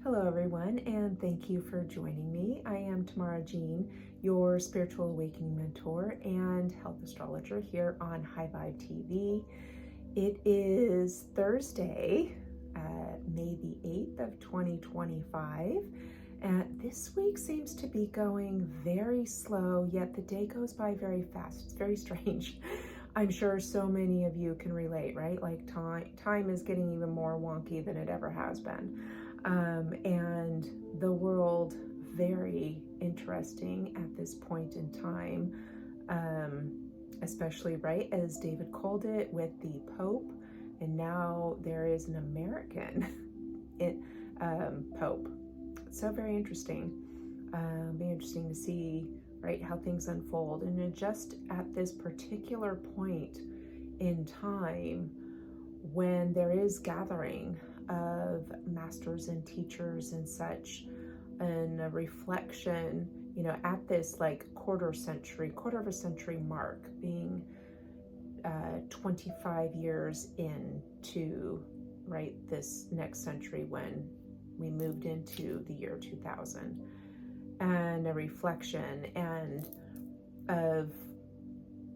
Hello, everyone, and thank you for joining me. I am Tamara Jean, your spiritual awakening mentor and health astrologer here on High Vibe TV. It is Thursday, May the 8th of 2025, and this week seems to be going very slow, yet the day goes by very fast. It's very strange. I'm sure so many of you can relate, right? Like time is getting even more wonky than it ever has been. And the world very interesting at this point in time, especially right as David called it with the Pope, and now there is an American Pope. So very interesting. Be interesting to see right how things unfold, and just at this particular point in time when there is gathering of masters and teachers and such, and a reflection, at this like quarter of a century mark, being 25 years into right this next century when we moved into the year 2000, and a reflection and of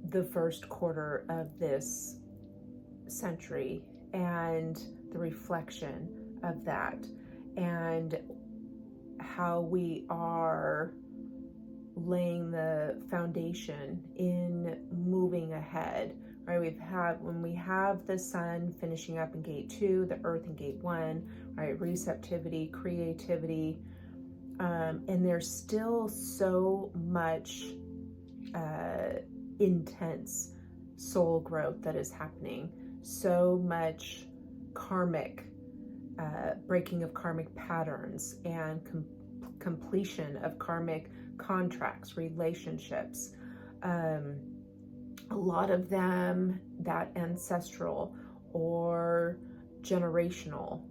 the first quarter of this century and the reflection of that, and how we are laying the foundation in moving ahead, right? When we have the sun finishing up in gate 2, the earth in gate 1, right? Receptivity, creativity, and there's still so much intense soul growth that is happening, so much karmic breaking of karmic patterns and completion of karmic contracts, relationships, a lot of them that ancestral or generational,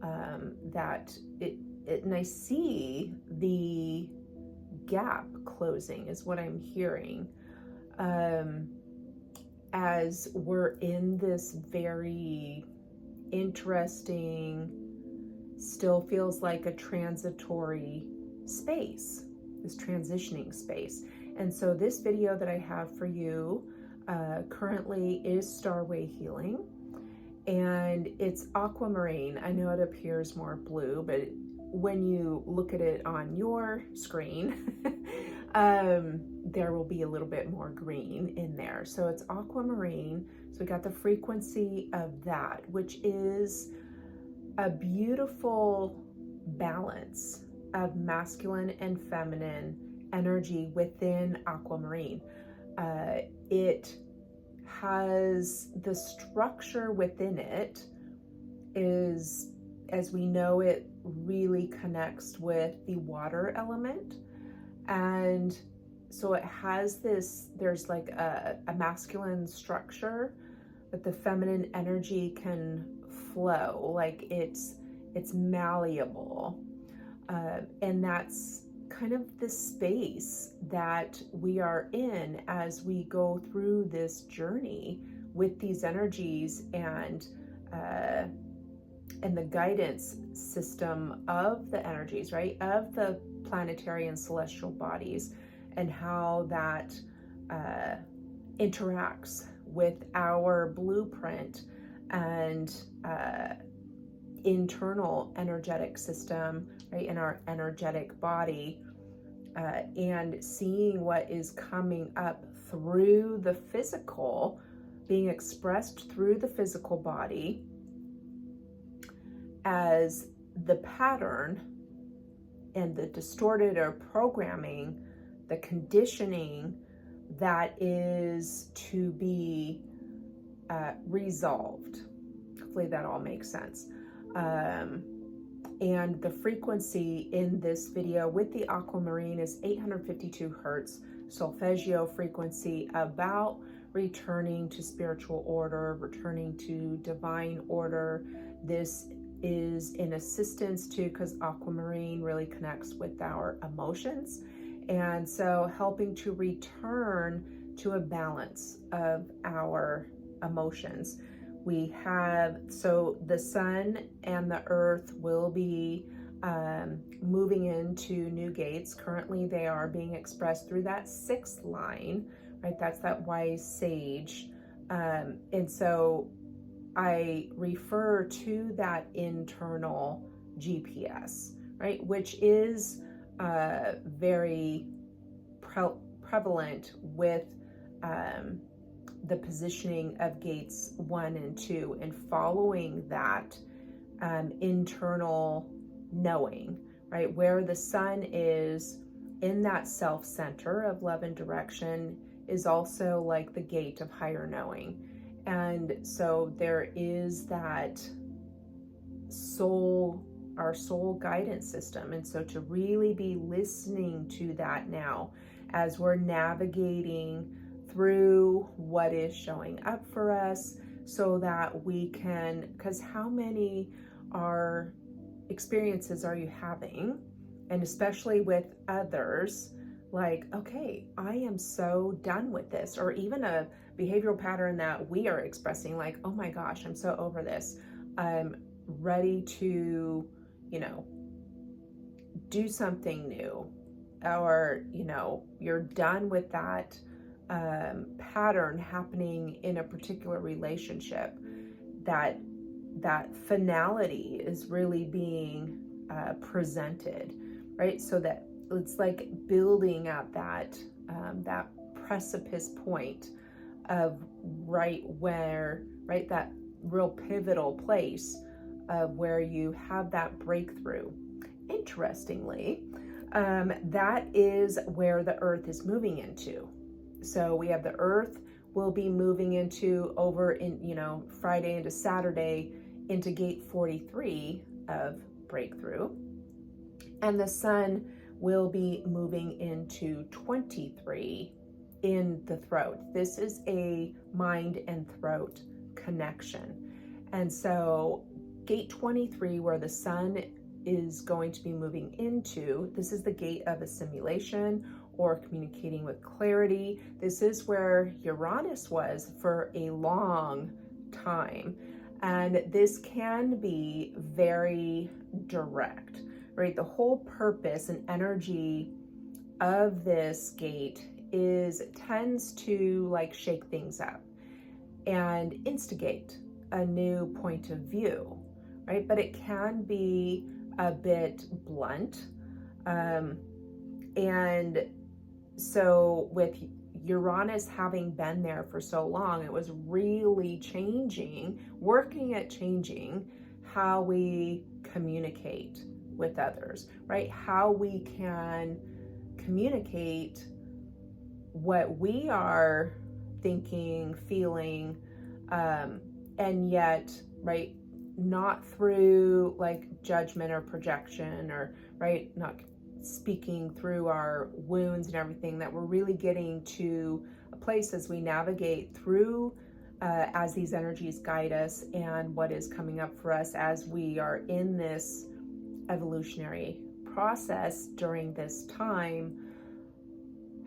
and I see the gap closing is what I'm hearing, as we're in this very interesting, still feels like a transitory space, this transitioning space. And so this video that I have for you currently is Starway Healing, and it's aquamarine. I know it appears more blue, but when you look at it on your screen, there will be a little bit more green in there. So it's aquamarine. So we got the frequency of that, which is a beautiful balance of masculine and feminine energy within aquamarine. It has the structure within it is, as we know, it really connects with the water element. And so it has this, there's like a masculine structure, but the feminine energy can flow, like it's malleable. And that's kind of the space that we are in as we go through this journey with these energies, and the guidance system of the energies, right, of the planetary and celestial bodies, and how that interacts with our blueprint and internal energetic system, right, in our energetic body, and seeing what is coming up through the physical, being expressed through the physical body as the pattern and the distorted or programming, the conditioning that is to be resolved. Hopefully that all makes sense. And the frequency in this video with the aquamarine is 852 hertz, solfeggio frequency, about returning to spiritual order, returning to divine order. This is in assistance to, because aquamarine really connects with our emotions, and so helping to return to a balance of our emotions. We have, so the sun and the earth will be moving into new gates. Currently, they are being expressed through that 6th line, right? That's that wise sage. And so I refer to that internal GPS, right? Which is very prevalent with the positioning of gates 1 and 2, and following that internal knowing, right? Where the sun is in that self center of love and direction is also like the gate of higher knowing. And so there is that soul, our soul guidance system. And so to really be listening to that now as we're navigating through what is showing up for us, so that we can, because how many experiences are you having, and especially with others, like, okay, I am so done with this, or even a behavioral pattern that we are expressing, like, oh my gosh, I'm so over this, I'm ready to, do something new, or, you're done with that pattern happening in a particular relationship, that finality is really being presented, right? So that it's like building at that precipice point of that real pivotal place of where you have that breakthrough. Interestingly, that is where the earth is moving into. So we have the earth will be moving into over in, Friday into Saturday into gate 43 of breakthrough. And the sun will be moving into 23 in the throat. This is a mind and throat connection. And so gate 23, where the sun is going to be moving into, this is the gate of assimilation or communicating with clarity. This is where Uranus was for a long time. And this can be very direct, right? The whole purpose and energy of this gate tends to like shake things up and instigate a new point of view, right? But it can be a bit blunt. And so with Uranus having been there for so long, it was really working at changing how we communicate with others, right? How we can communicate what we are thinking, feeling, and yet, right, not through like judgment or projection, or right, not speaking through our wounds and everything, that we're really getting to a place as we navigate through as these energies guide us, and what is coming up for us as we are in this evolutionary process during this time,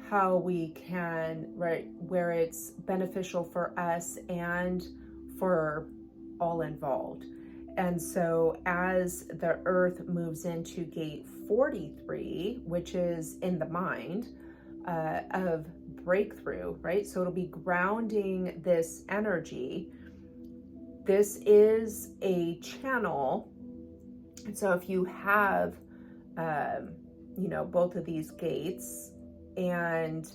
how we can, right, where it's beneficial for us and for all involved. And so as the earth moves into gate 43, which is in the mind of breakthrough, right? So it'll be grounding this energy. This is a channel. And so if you have, both of these gates, and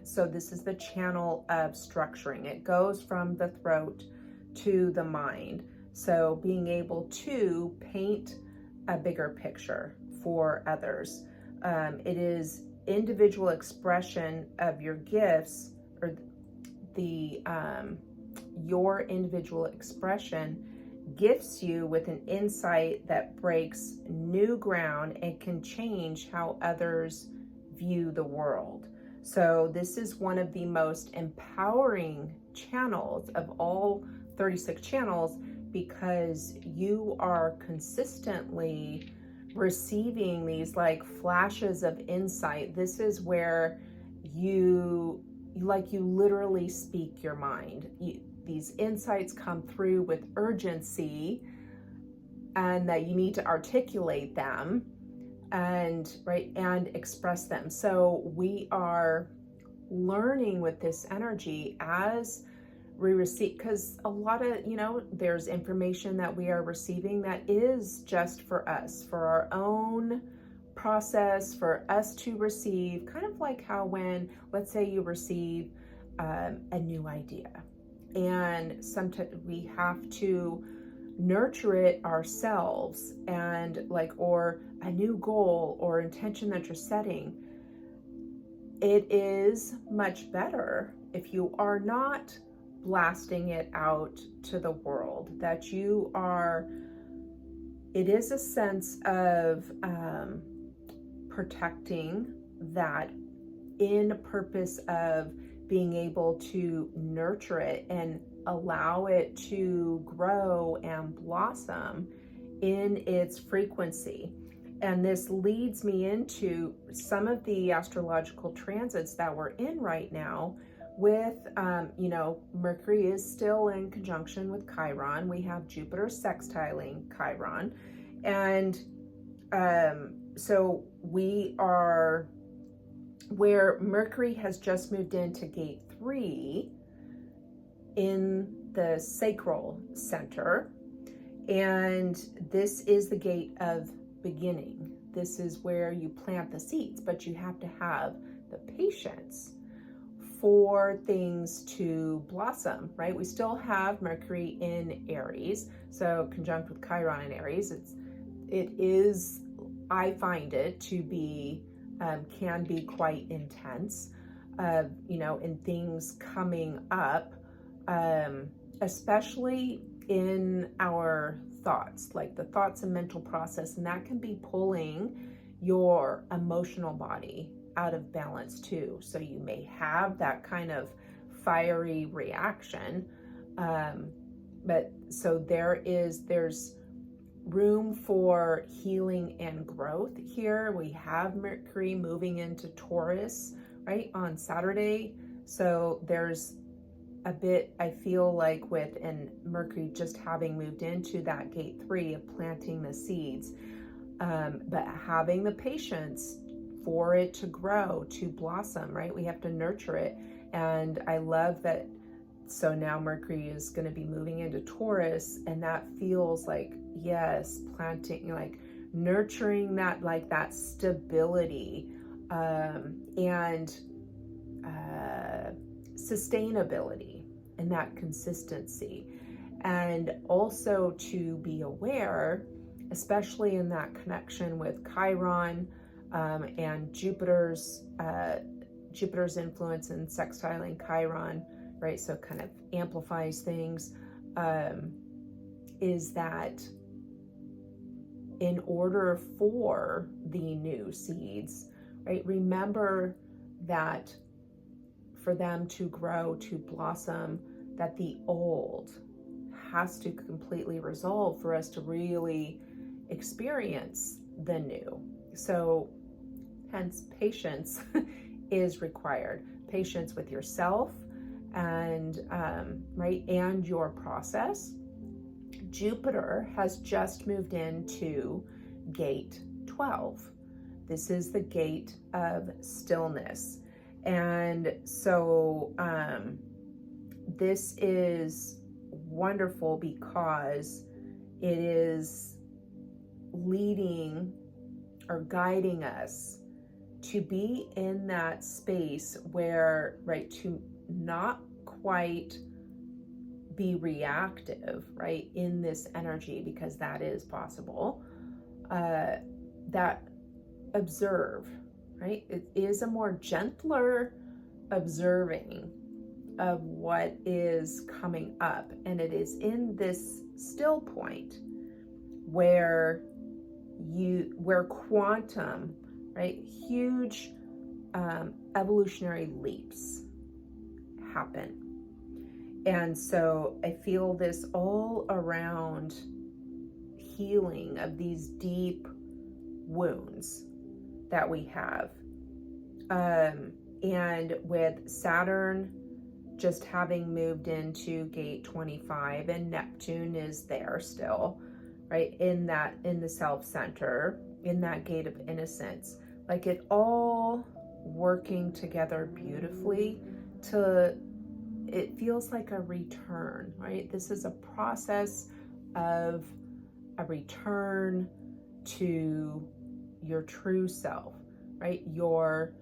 so this is the channel of structuring. It goes from the throat to the mind. So being able to paint a bigger picture for others. It is individual expression of your gifts, or your individual expression gifts you with an insight that breaks new ground and can change how others view the world. So this is one of the most empowering channels of all 36 channels, because you are consistently receiving these like flashes of insight. This is where you literally speak your mind. These insights come through with urgency, and that you need to articulate them and express them. So we are learning with this energy as we receive, because a lot of, there's information that we are receiving that is just for us, for our own process, for us to receive, kind of like how when, let's say you receive a new idea, and sometimes we have to nurture it ourselves, and or a new goal or intention that you're setting. It is much better if you are not blasting it out to the world, that it is a sense of protecting that in purpose of being able to nurture it and allow it to grow and blossom in its frequency. And this leads me into some of the astrological transits that we're in right now with, Mercury is still in conjunction with Chiron. We have Jupiter sextiling Chiron. And so we are where Mercury has just moved into gate 3 in the sacral center. And this is the gate of beginning. This is where you plant the seeds, but you have to have the patience for things to blossom, right? We still have Mercury in Aries, so conjunct with Chiron in Aries. It is, I find it to be, can be quite intense, in things coming up, especially in our thoughts, like the thoughts and mental process, and that can be pulling your emotional body out of balance too. So you may have that kind of fiery reaction, but so there's room for healing and growth here. We have Mercury moving into Taurus, right, on Saturday. So there's a bit, I feel like, and Mercury just having moved into that gate 3 of planting the seeds, but having the patience for it to grow, to blossom, right? We have to nurture it. And I love that. So now Mercury is going to be moving into Taurus, and that feels like, yes, planting, like nurturing that, like that stability, and sustainability and that consistency. And also to be aware, especially in that connection with Chiron, and Jupiter's influence in sextiling Chiron, right? So kind of amplifies things, is that in order for the new seeds, right? Remember that for them to grow, to blossom, that the old has to completely resolve for us to really experience the new. So hence patience is required. Patience with yourself and and your process. Jupiter has just moved into gate 12. This is the gate of stillness. And so this is wonderful because it is leading or guiding us to be in that space where, right, to not quite be reactive, right, in this energy, because that is possible, that observe, right? It is a more gentler observing of what is coming up. And it is in this still point where quantum, right, huge evolutionary leaps happen. And so I feel this all around healing of these deep wounds that we have. And with Saturn just having moved into gate 25 and Neptune is there still, right? In the self center, in that gate of innocence, like it all working together beautifully to, it feels like a return, right? This is a process of a return to your true self, right? Your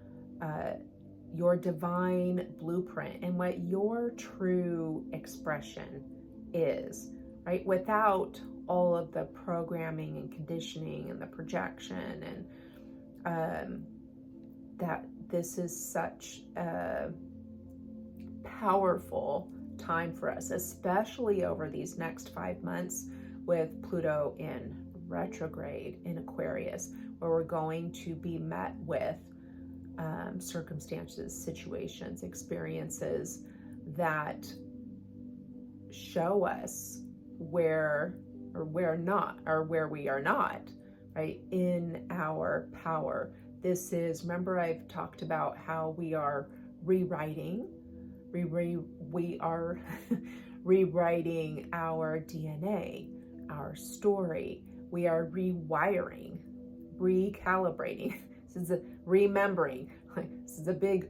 divine blueprint and what your true expression is, right? Without all of the programming and conditioning and the projection, and that this is such a powerful time for us, especially over these next 5 months with Pluto in retrograde in Aquarius, where we're going to be met with circumstances, situations, experiences that show us where we are not, right, in our power. This is, remember I've talked about how we are rewriting our DNA, our story. We are rewiring, recalibrating. This is a remembering. This is a big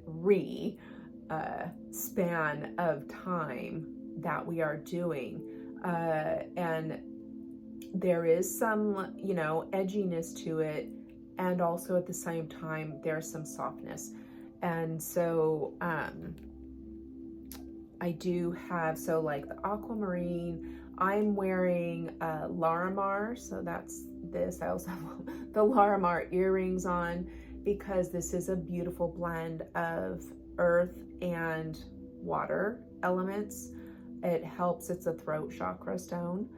span of time that we are doing, and there is some, edginess to it, and also at the same time there's some softness. And so I do have, so like the aquamarine, I'm wearing Larimar, so that's this. I also have the Larimar earrings on because this is a beautiful blend of earth and water elements. It helps, it's a throat chakra stone,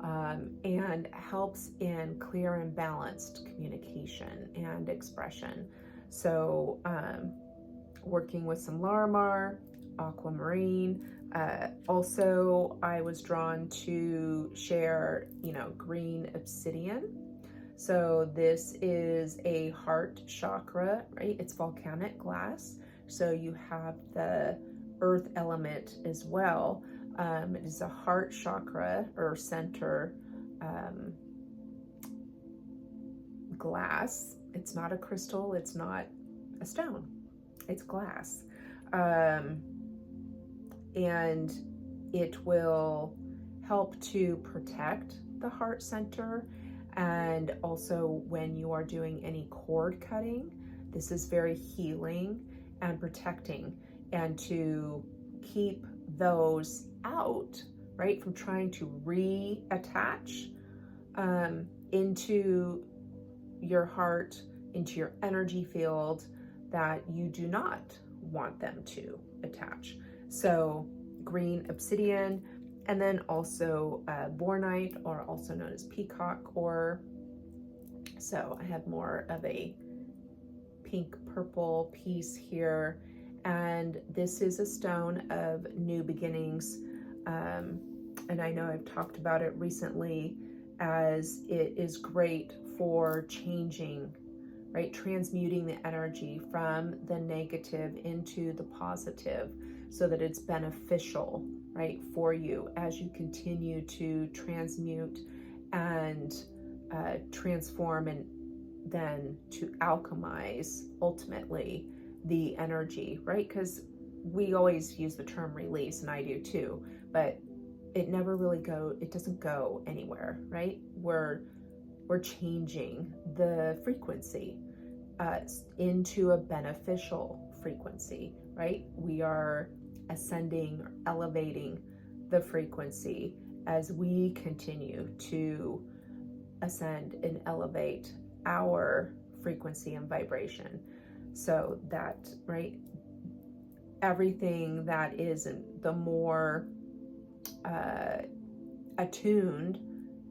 and helps in clear and balanced communication and expression. So working with some Larimar, aquamarine. Also, I was drawn to share, green obsidian. So this is a heart chakra, right? It's volcanic glass. So you have the earth element as well. It is a heart chakra or center glass. It's not a crystal. It's not a stone. It's glass. And it will help to protect the heart center. And also when you are doing any cord cutting, this is very healing and protecting, and to keep those out, right, from trying to reattach into your heart, into your energy field that you do not want them to attach. So green obsidian, and then also bornite, or also known as peacock ore. So I have more of a pink purple piece here, and this is a stone of new beginnings, and I know I've talked about it recently, as it is great for changing, right, transmuting the energy from the negative into the positive, so that it's beneficial, right, for you as you continue to transmute and transform, and then to alchemize ultimately the energy, right? Because we always use the term release, and I do too, but it never really it doesn't go anywhere, right? We're changing the frequency into a beneficial frequency, right? We are ascending, elevating the frequency as we continue to ascend and elevate our frequency and vibration. So that, right, everything that isn't, the more attuned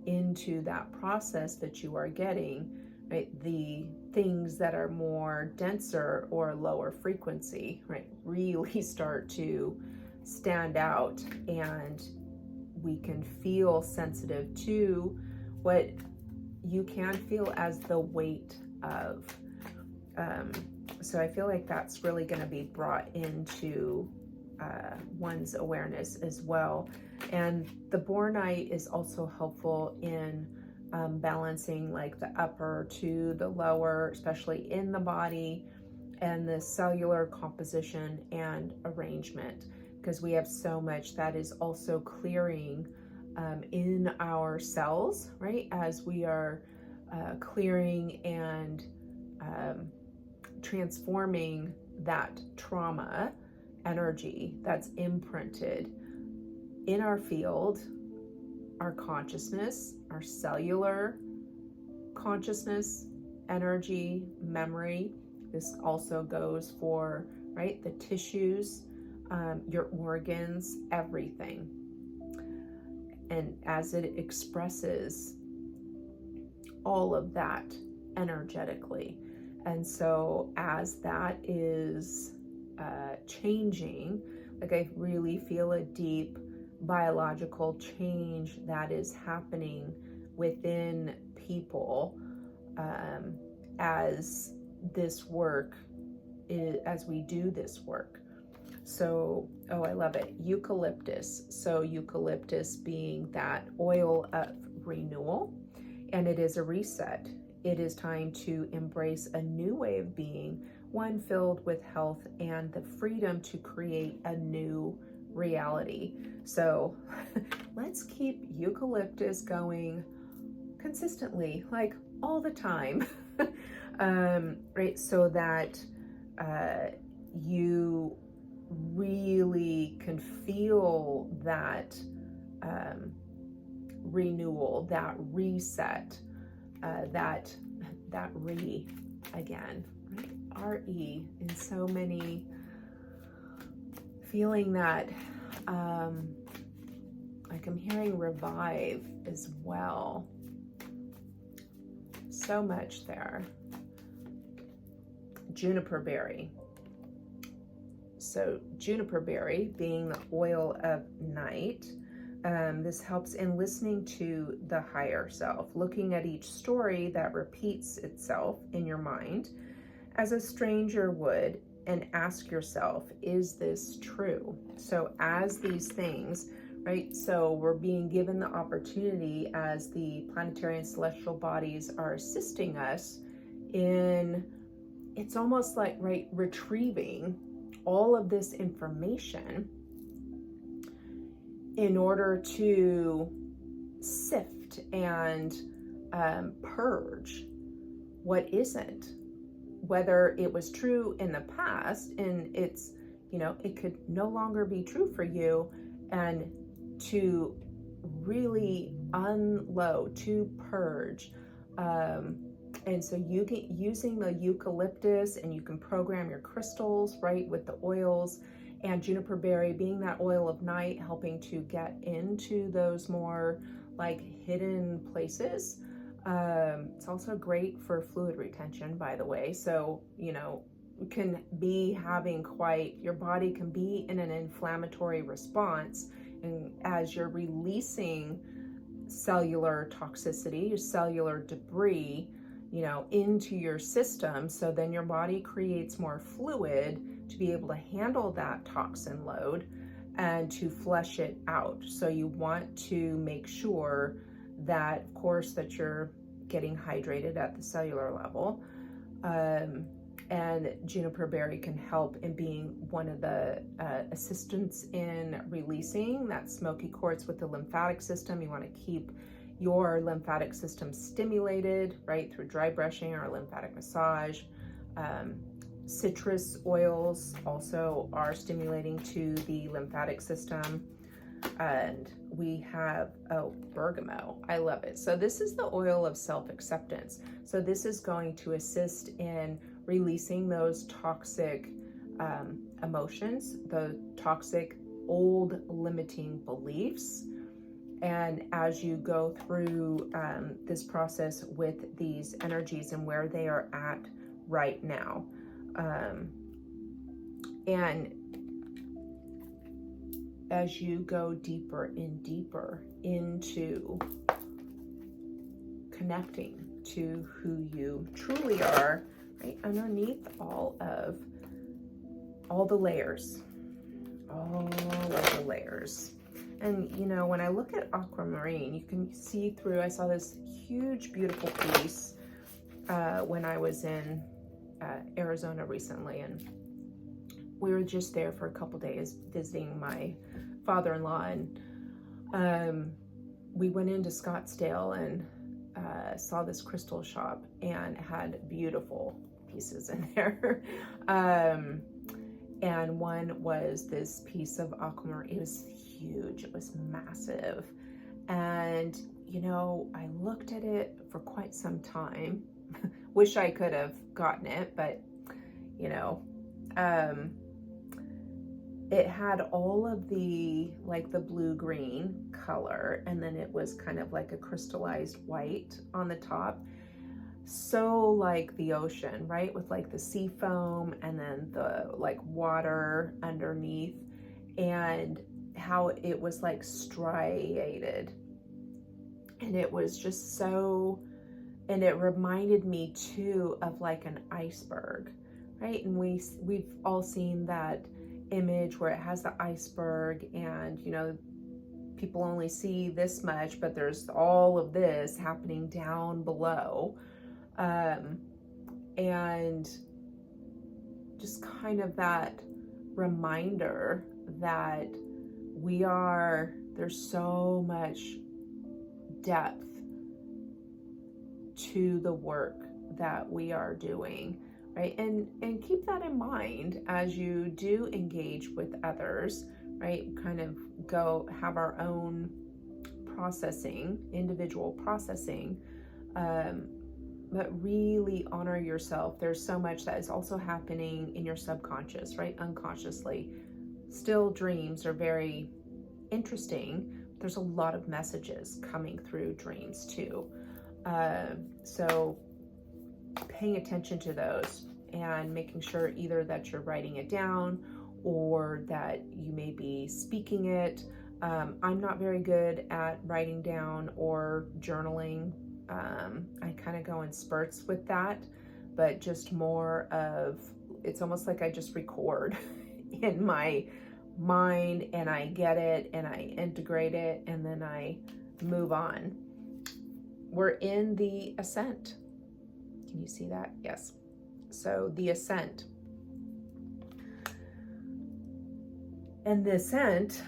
into that process that you are getting, right, the things that are more denser or lower frequency, right, really start to stand out, and we can feel sensitive to what you can feel as the weight of. So I feel like that's really going to be brought into one's awareness as well. And the bornite is also helpful in balancing like the upper to the lower, especially in the body, and the cellular composition and arrangement, because we have so much that is also clearing in our cells, right? As we are clearing and transforming that trauma energy that's imprinted in our field, our consciousness, our cellular consciousness, energy, memory. This also goes for, right, the tissues, your organs, everything. And as it expresses all of that energetically. And so as that is changing, like I really feel a deep biological change that is happening within people as this work as we do this work. So, oh, I love it. Eucalyptus. So eucalyptus being that oil of renewal, and it is a reset. It is time to embrace a new way of being, one filled with health and the freedom to create a new reality. So let's keep eucalyptus going consistently, like all the time, right? So that you really can feel that renewal, that reset, that again, right? R-E in so many, feeling that, like I'm hearing revive as well. So much there. Juniper berry. So juniper berry being the oil of night. This helps in listening to the higher self, looking at each story that repeats itself in your mind as a stranger would, and ask yourself, is this true? So as these things, right? So we're being given the opportunity as the planetary and celestial bodies are assisting us in, it's almost like, right, retrieving all of this information in order to sift and purge what isn't, whether it was true in the past and it's, you know, it could no longer be true for you, and to really unload, to purge. And so you get using the eucalyptus, and you can program your crystals, right, with the oils, and juniper berry being that oil of night, helping to get into those more like hidden places. It's also great for fluid retention, by the way. So, you know, you can be having quite, your body can be in an inflammatory response, and as you're releasing cellular toxicity, cellular debris, you know, into your system, so then your body creates more fluid to be able to handle that toxin load and to flush it out. So you want to make sure that, of course, that you're getting hydrated at the cellular level. And juniper berry can help in being one of the assistants in releasing that smoky quartz with the lymphatic system. You want to keep your lymphatic system stimulated, right, through dry brushing or lymphatic massage. Citrus oils also are stimulating to the lymphatic system. And we have, oh, bergamot. I love it. So this is the oil of self-acceptance. So this is going to assist in releasing those toxic emotions, the toxic old limiting beliefs. And as you go through this process with these energies and where they are at right now, and as you go deeper and deeper into connecting to who you truly are, right underneath all the layers, And, you know, when I look at aquamarine, you can see through, I saw this huge, beautiful piece when I was in Arizona recently, and we were just there for a couple days visiting my father-in-law, and we went into Scottsdale and saw this crystal shop and had beautiful pieces in there. And one was this piece of aquamarine. It was huge, it was massive. And, you know, I looked at it for quite some time. Wish I could have gotten it, but, you know, it had all of the, like the blue-green color, and then it was kind of like a crystallized white on the top. So like the ocean, right? With like the sea foam and then the like water underneath, and how it was like striated. And it was just so, and it reminded me too of like an iceberg, right? And we've all seen that image where it has the iceberg, and you know, people only see this much, but there's all of this happening down below. And just kind of that reminder that there's so much depth to the work that we are doing, right? And keep that in mind as you do engage with others, right? Kind of go have our own processing, individual processing, but really honor yourself. There's so much that is also happening in your subconscious, right? Unconsciously. Still, dreams are very interesting. There's a lot of messages coming through dreams too. So paying attention to those and making sure either that you're writing it down or that you may be speaking it. I'm not very good at writing down or journaling. I kind of go in spurts with that, but just more of, it's almost like I just record in my mind and I get it and I integrate it and then I move on. We're in the ascent. Can you see that? Yes. So the ascent. And the ascent,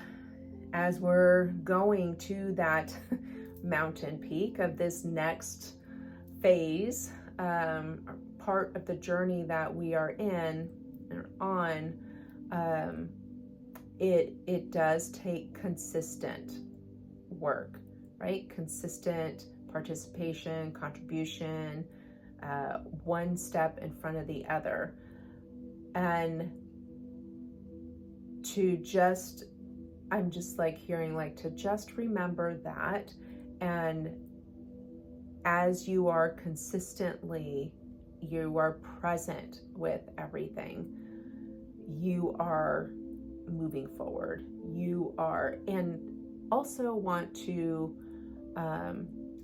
as we're going to that mountain peak of this next phase, part of the journey that we are in or on, it does take consistent work, right? Consistent participation, contribution, one step in front of the other. And I'm just like hearing like to just remember that. And as you are present with everything, you are moving forward. And also want to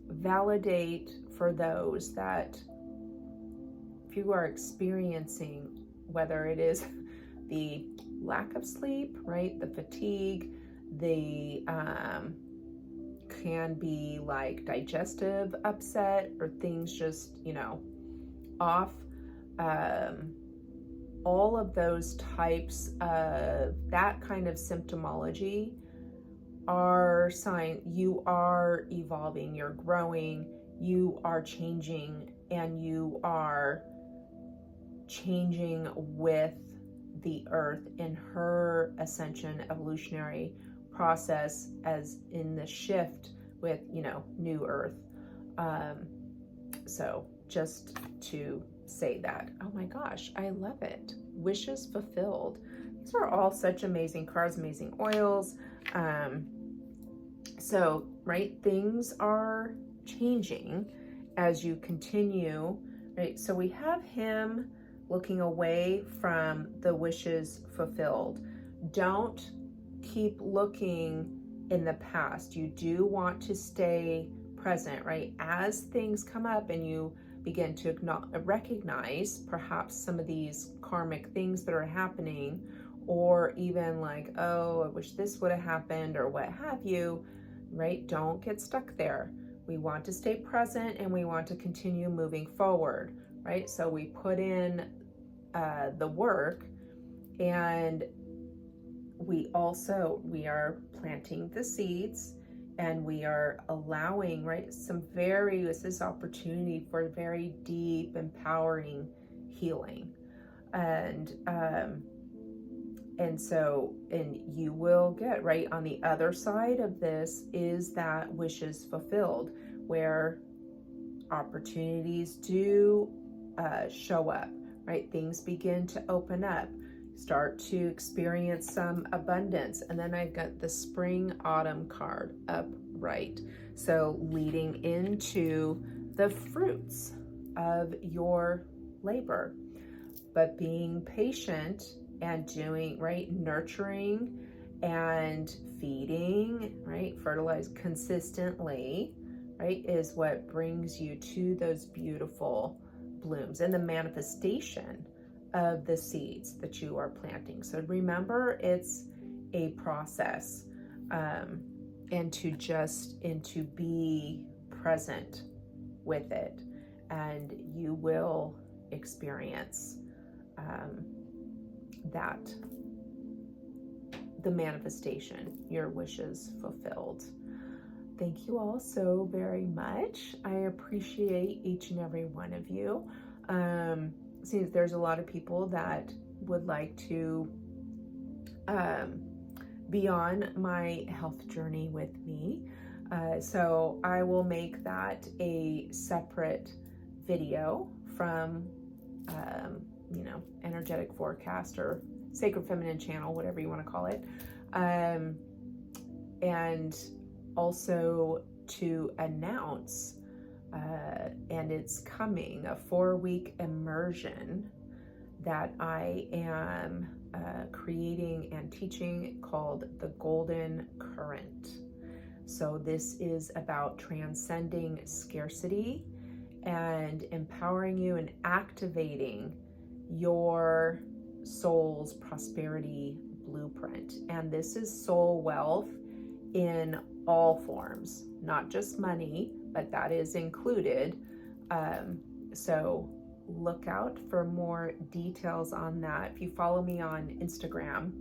validate for those that if you are experiencing, whether it is the lack of sleep, right, the fatigue, the can be like digestive upset or things just, you know, off, all of those types of that kind of symptomology are sign you are evolving, you're growing, you are changing, and you are changing with the earth in her ascension evolutionary process, as in the shift with, you know, new earth. So just to say that. Oh my gosh, I love it. Wishes fulfilled. These are all such amazing cards, amazing oils. So, right, things are changing as you continue, right? So we have him looking away from the wishes fulfilled. Don't keep looking in the past. You do want to stay present, right? As things come up and you begin to recognize perhaps some of these karmic things that are happening, or even like, oh, I wish this would have happened or what have you, right? Don't get stuck there. We want to stay present and we want to continue moving forward, right? So we put in the work, and we are planting the seeds, and we are allowing, right, this opportunity for very deep, empowering healing. And you will get, right, on the other side of this is that wishes fulfilled, where opportunities do show up, right? Things begin to open up, start to experience some abundance. And then I've got the spring autumn card upright. So leading into the fruits of your labor, but being patient and doing, right, nurturing and feeding, right, fertilize consistently, right, is what brings you to those beautiful blooms and the manifestation of the seeds that you are planting. So remember, it's a process, and to be present with it, and you will experience the manifestation, your wishes fulfilled. Thank you all so very much. I appreciate each and every one of you. Seems there's a lot of people that would like to be on my health journey with me. So I will make that a separate video from, Energetic Forecast or Sacred Feminine Channel, whatever you want to call it. And also to announce, and it's coming, a 4-week immersion that I am creating and teaching called the Golden Current. So this is about transcending scarcity and empowering you and activating your soul's prosperity blueprint. And this is soul wealth in all forms, not just money, but that is included. So look out for more details on that. If you follow me on Instagram,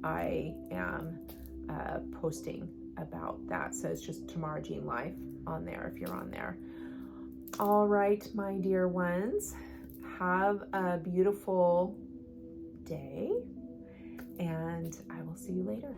I am posting about that. So it's just Tamara Jean Life on there if you're on there. All right, my dear ones, have a beautiful day, and I will see you later.